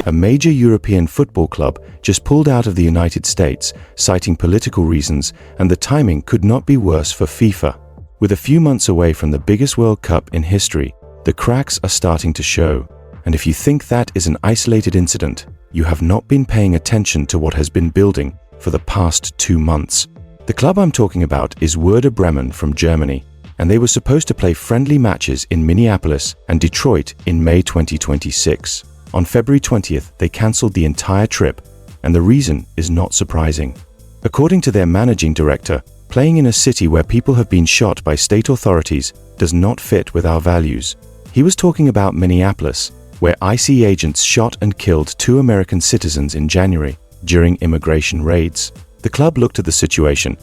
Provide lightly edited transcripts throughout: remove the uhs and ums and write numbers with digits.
a major European football club just pulled out of the United States, citing political reasons, and the timing could not be worse for FIFA. With a few months away from the biggest World Cup in history, the cracks are starting to show. And if you think that is an isolated incident, you have not been paying attention to what has been building for the past 2 months. The club I'm talking about is Werder Bremen from Germany, and they were supposed to play friendly matches in Minneapolis and Detroit in May 2026. On February 20th, they cancelled the entire trip, and the reason is not surprising. According to their managing director, playing in a city where people have been shot by state authorities does not fit with our values. He was talking about Minneapolis, where ICE agents shot and killed 2 American citizens in January during immigration raids. The club looked at the situation,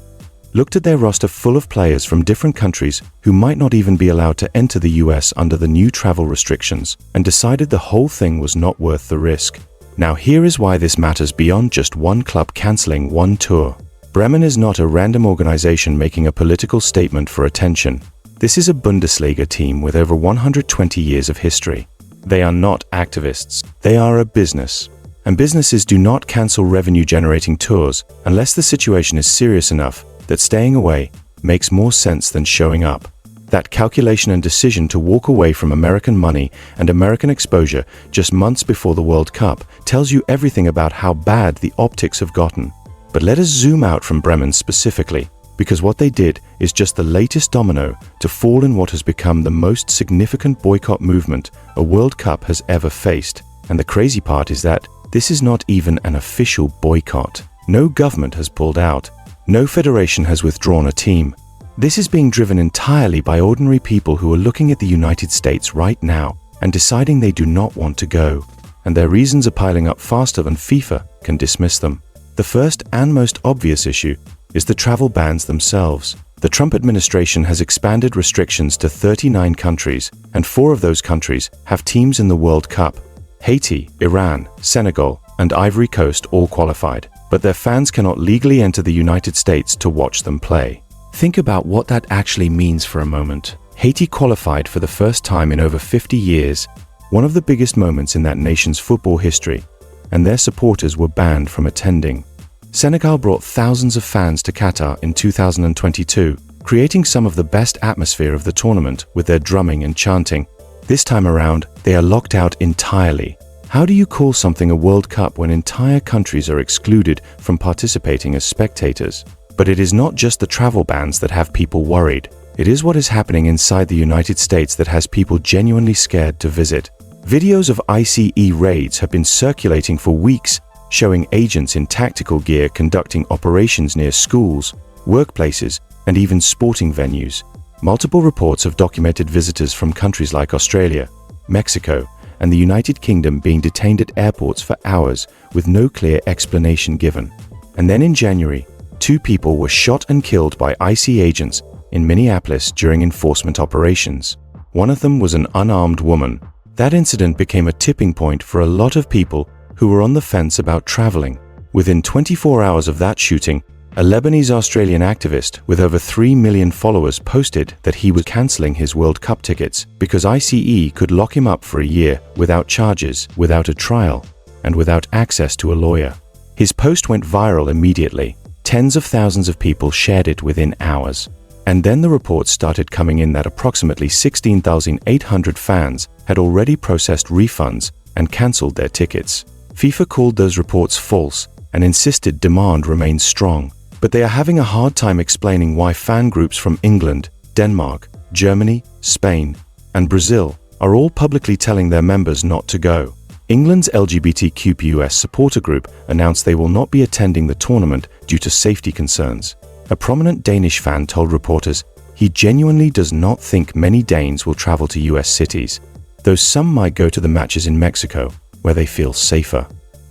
looked at their roster full of players from different countries who might not even be allowed to enter the US under the new travel restrictions, and decided the whole thing was not worth the risk. Now here is why this matters beyond just one club cancelling one tour. Bremen is not a random organization making a political statement for attention. This is a Bundesliga team with over 120 years of history. They are not activists, they are a business. And businesses do not cancel revenue-generating tours unless the situation is serious enough that staying away makes more sense than showing up. That calculation and decision to walk away from American money and American exposure just months before the World Cup tells you everything about how bad the optics have gotten. But let us zoom out from Bremen specifically, because what they did is just the latest domino to fall in what has become the most significant boycott movement a World Cup has ever faced. And the crazy part is that this is not even an official boycott. No government has pulled out. No federation has withdrawn a team. This is being driven entirely by ordinary people who are looking at the United States right now and deciding they do not want to go. And their reasons are piling up faster than FIFA can dismiss them. The first and most obvious issue is the travel bans themselves. The Trump administration has expanded restrictions to 39 countries, and 4 of those countries have teams in the World Cup. Haiti, Iran, Senegal, and Ivory Coast all qualified, but their fans cannot legally enter the United States to watch them play. Think about what that actually means for a moment. Haiti qualified for the first time in over 50 years, one of the biggest moments in that nation's football history, and their supporters were banned from attending. Senegal brought thousands of fans to Qatar in 2022, creating some of the best atmosphere of the tournament with their drumming and chanting. This time around, they are locked out entirely. How do you call something a World Cup when entire countries are excluded from participating as spectators? But it is not just the travel bans that have people worried. It is what is happening inside the United States that has people genuinely scared to visit. Videos of ICE raids have been circulating for weeks, showing agents in tactical gear conducting operations near schools, workplaces, and even sporting venues. Multiple reports have documented visitors from countries like Australia, Mexico, and the United Kingdom being detained at airports for hours with no clear explanation given. And then in January, 2 people were shot and killed by ICE agents in Minneapolis during enforcement operations. One of them was an unarmed woman. That incident became a tipping point for a lot of people who were on the fence about traveling. Within 24 hours of that shooting, a Lebanese-Australian activist with over 3 million followers posted that he was cancelling his World Cup tickets because ICE could lock him up for a year without charges, without a trial, and without access to a lawyer. His post went viral immediately. Tens of thousands of people shared it within hours. And then the reports started coming in that approximately 16,800 fans had already processed refunds and cancelled their tickets. FIFA called those reports false and insisted demand remains strong. But they are having a hard time explaining why fan groups from England, Denmark, Germany, Spain, and Brazil are all publicly telling their members not to go. England's LGBTQ+ supporter group announced they will not be attending the tournament due to safety concerns. A prominent Danish fan told reporters he genuinely does not think many Danes will travel to US cities, though some might go to the matches in Mexico, where they feel safer.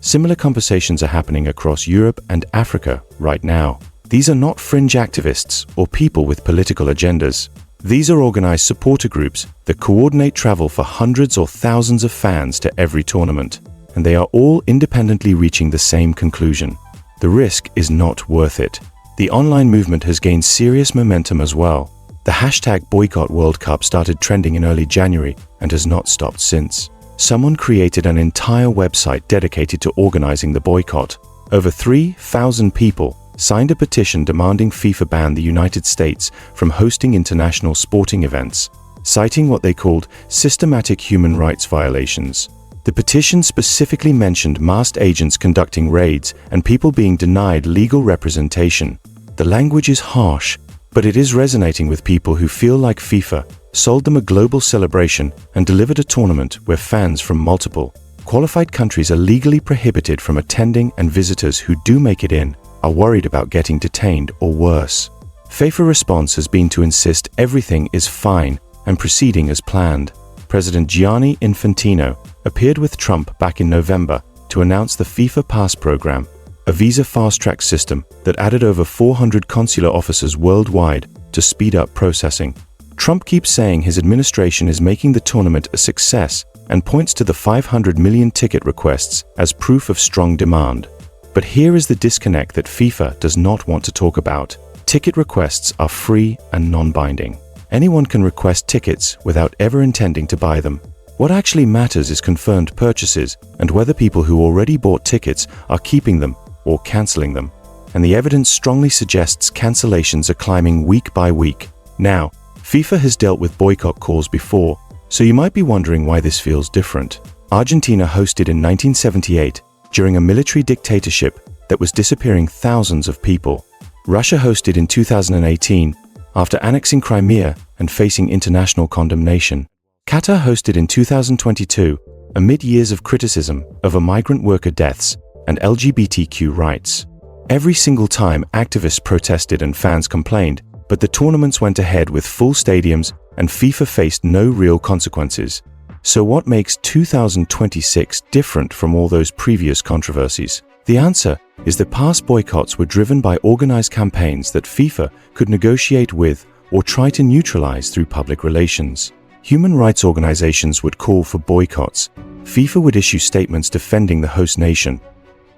Similar conversations are happening across Europe and Africa right now. These are not fringe activists or people with political agendas. These are organized supporter groups that coordinate travel for hundreds or thousands of fans to every tournament, and they are all independently reaching the same conclusion. The risk is not worth it. The online movement has gained serious momentum as well. The hashtag Boycott World Cup started trending in early January and has not stopped since. someone created an entire website dedicated to organizing the boycott. Over 3,000 people signed a petition demanding FIFA ban the United States from hosting international sporting events, citing what they called systematic human rights violations. The petition specifically mentioned masked agents conducting raids and people being denied legal representation. The language is harsh, but it is resonating with people who feel like FIFA sold them a global celebration and delivered a tournament where fans from multiple qualified countries are legally prohibited from attending, and visitors who do make it in are worried about getting detained or worse. FIFA's response has been to insist everything is fine and proceeding as planned. President Gianni Infantino appeared with Trump back in November to announce the FIFA Pass program, a visa fast-track system that added over 400 consular officers worldwide to speed up processing. Trump keeps saying his administration is making the tournament a success and points to the 500 million ticket requests as proof of strong demand. But here is the disconnect that FIFA does not want to talk about. Ticket requests are free and non-binding. Anyone can request tickets without ever intending to buy them. What actually matters is confirmed purchases and whether people who already bought tickets are keeping them or canceling them. And the evidence strongly suggests cancellations are climbing week by week. Now, FIFA has dealt with boycott calls before, so you might be wondering why this feels different. Argentina hosted in 1978 during a military dictatorship that was disappearing thousands of people. Russia hosted in 2018 after annexing Crimea and facing international condemnation. Qatar hosted in 2022 amid years of criticism over migrant worker deaths and LGBTQ rights. Every single time activists protested and fans complained, but the tournaments went ahead with full stadiums and FIFA faced no real consequences. So what makes 2026 different from all those previous controversies? The answer is that past boycotts were driven by organized campaigns that FIFA could negotiate with or try to neutralize through public relations. Human rights organizations would call for boycotts. FIFA would issue statements defending the host nation.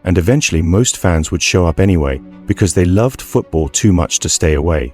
And eventually most fans would show up anyway because they loved football too much to stay away.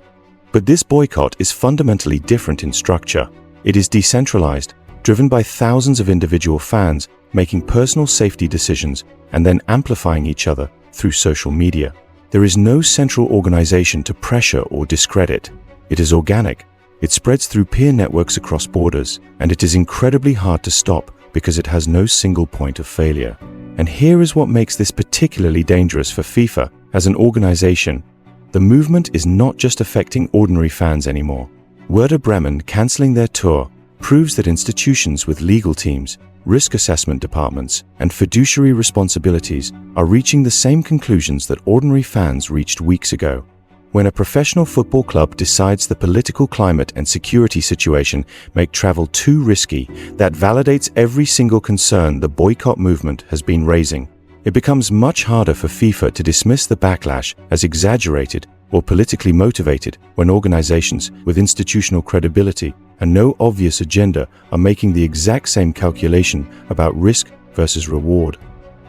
But this boycott is fundamentally different in structure. It is decentralized, driven by thousands of individual fans making personal safety decisions and then amplifying each other through social media. There is no central organization to pressure or discredit. It is organic. It spreads through peer networks across borders, and it is incredibly hard to stop because it has no single point of failure. And here is what makes this particularly dangerous for FIFA as an organization. The movement is not just affecting ordinary fans anymore. Werder Bremen cancelling their tour proves that institutions with legal teams, risk assessment departments, and fiduciary responsibilities are reaching the same conclusions that ordinary fans reached weeks ago. When a professional football club decides the political climate and security situation make travel too risky, that validates every single concern the boycott movement has been raising. It becomes much harder for FIFA to dismiss the backlash as exaggerated or politically motivated when organizations with institutional credibility and no obvious agenda are making the exact same calculation about risk versus reward.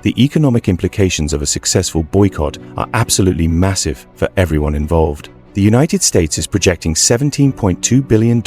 The economic implications of a successful boycott are absolutely massive for everyone involved. The United States is projecting $17.2 billion in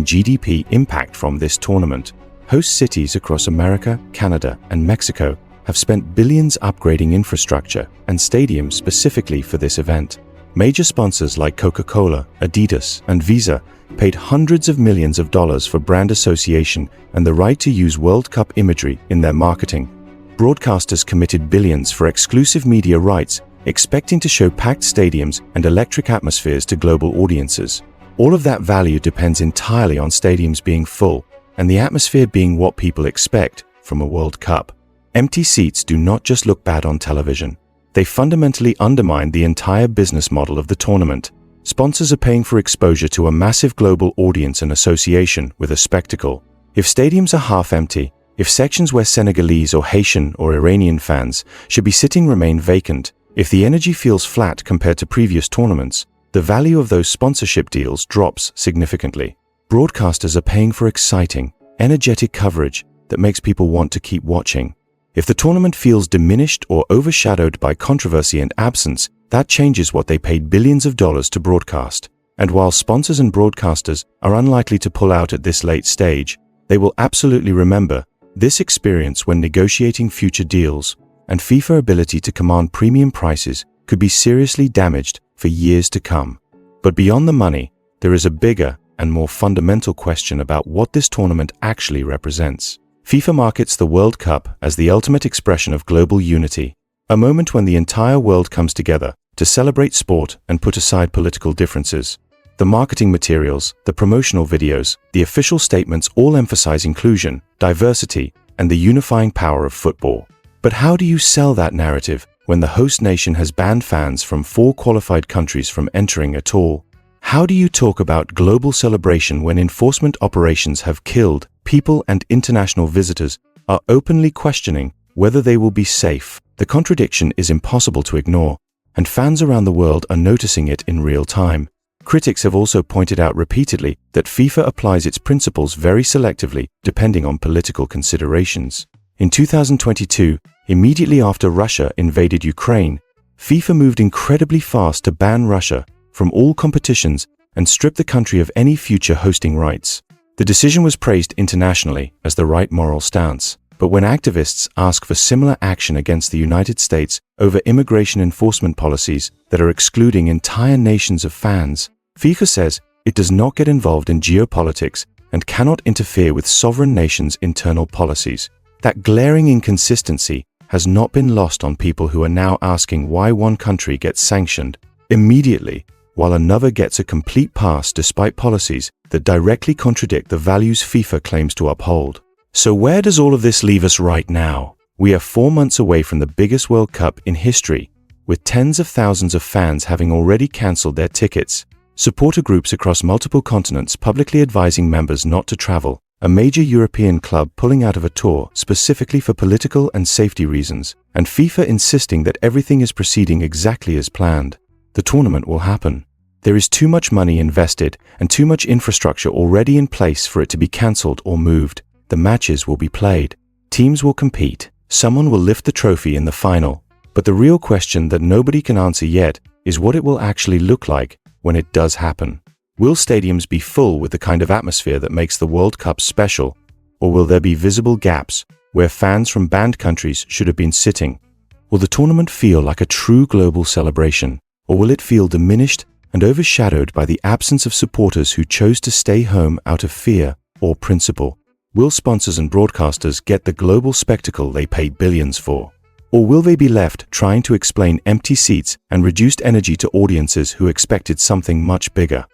GDP impact from this tournament. Host cities across America, Canada, and Mexico have spent billions upgrading infrastructure and stadiums specifically for this event. Major sponsors like Coca-Cola, Adidas, and Visa paid hundreds of millions of dollars for brand association and the right to use World Cup imagery in their marketing. Broadcasters committed billions for exclusive media rights, expecting to show packed stadiums and electric atmospheres to global audiences. All of that value depends entirely on stadiums being full and the atmosphere being what people expect from a World Cup. Empty seats do not just look bad on television. They fundamentally undermine the entire business model of the tournament. Sponsors are paying for exposure to a massive global audience and association with a spectacle. If stadiums are half empty, if sections where Senegalese or Haitian or Iranian fans should be sitting remain vacant, if the energy feels flat compared to previous tournaments, the value of those sponsorship deals drops significantly. Broadcasters are paying for exciting, energetic coverage that makes people want to keep watching. If the tournament feels diminished or overshadowed by controversy and absence, that changes what they paid billions of dollars to broadcast. And while sponsors and broadcasters are unlikely to pull out at this late stage, they will absolutely remember This experience when negotiating future deals and FIFA's ability to command premium prices could be seriously damaged for years to come. But beyond the money, there is a bigger and more fundamental question about what this tournament actually represents. FIFA markets the World Cup as the ultimate expression of global unity, a moment when the entire world comes together to celebrate sport and put aside political differences. The marketing materials, the promotional videos, the official statements all emphasize inclusion, diversity, and the unifying power of football. But how do you sell that narrative when the host nation has banned fans from 4 qualified countries from entering at all? How do you talk about global celebration when enforcement operations have killed people and international visitors are openly questioning whether they will be safe? The contradiction is impossible to ignore, and fans around the world are noticing it in real time. Critics have also pointed out repeatedly that FIFA applies its principles very selectively, depending on political considerations. In 2022, immediately after Russia invaded Ukraine, FIFA moved incredibly fast to ban Russia from all competitions and strip the country of any future hosting rights. The decision was praised internationally as the right moral stance. But when activists ask for similar action against the United States over immigration enforcement policies that are excluding entire nations of fans, FIFA says it does not get involved in geopolitics and cannot interfere with sovereign nations' internal policies. That glaring inconsistency has not been lost on people who are now asking why one country gets sanctioned immediately while another gets a complete pass despite policies that directly contradict the values FIFA claims to uphold. So where does all of this leave us right now? We are 4 months away from the biggest World Cup in history, with tens of thousands of fans having already cancelled their tickets, supporter groups across multiple continents publicly advising members not to travel, a major European club pulling out of a tour specifically for political and safety reasons, and FIFA insisting that everything is proceeding exactly as planned. The tournament will happen. There is too much money invested and too much infrastructure already in place for it to be cancelled or moved. The matches will be played. Teams will compete. Someone will lift the trophy in the final. But the real question that nobody can answer yet is what it will actually look like when it does happen. Will stadiums be full with the kind of atmosphere that makes the World Cup special? Or will there be visible gaps where fans from banned countries should have been sitting? Will the tournament feel like a true global celebration? Or will it feel diminished and overshadowed by the absence of supporters who chose to stay home out of fear or principle? Will sponsors and broadcasters get the global spectacle they paid billions for? Or will they be left trying to explain empty seats and reduced energy to audiences who expected something much bigger?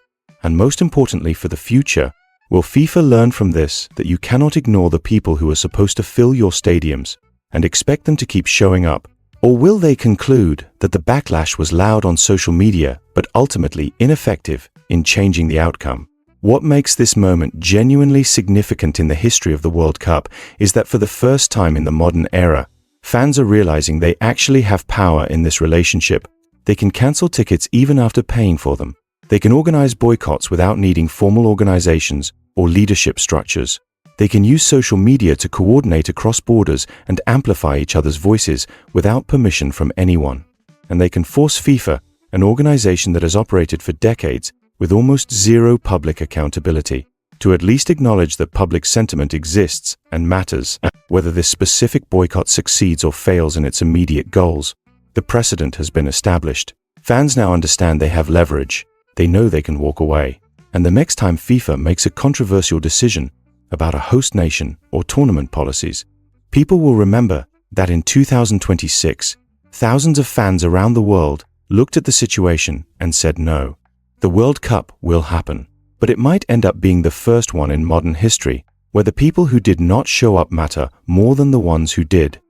And most importantly for the future, will FIFA learn from this that you cannot ignore the people who are supposed to fill your stadiums and expect them to keep showing up? Or will they conclude that the backlash was loud on social media but ultimately ineffective in changing the outcome? What makes this moment genuinely significant in the history of the World Cup is that for the first time in the modern era, fans are realizing they actually have power in this relationship. They can cancel tickets even after paying for them. They can organize boycotts without needing formal organizations or leadership structures. They can use social media to coordinate across borders and amplify each other's voices without permission from anyone. And they can force FIFA, an organization that has operated for decades, with almost zero public accountability, to at least acknowledge that public sentiment exists and matters. Whether this specific boycott succeeds or fails in its immediate goals, the precedent has been established. Fans now understand they have leverage. They know they can walk away. And the next time FIFA makes a controversial decision about a host nation or tournament policies, people will remember that in 2026, thousands of fans around the world looked at the situation and said no. The World Cup will happen, but it might end up being the first one in modern history where the people who did not show up matter more than the ones who did.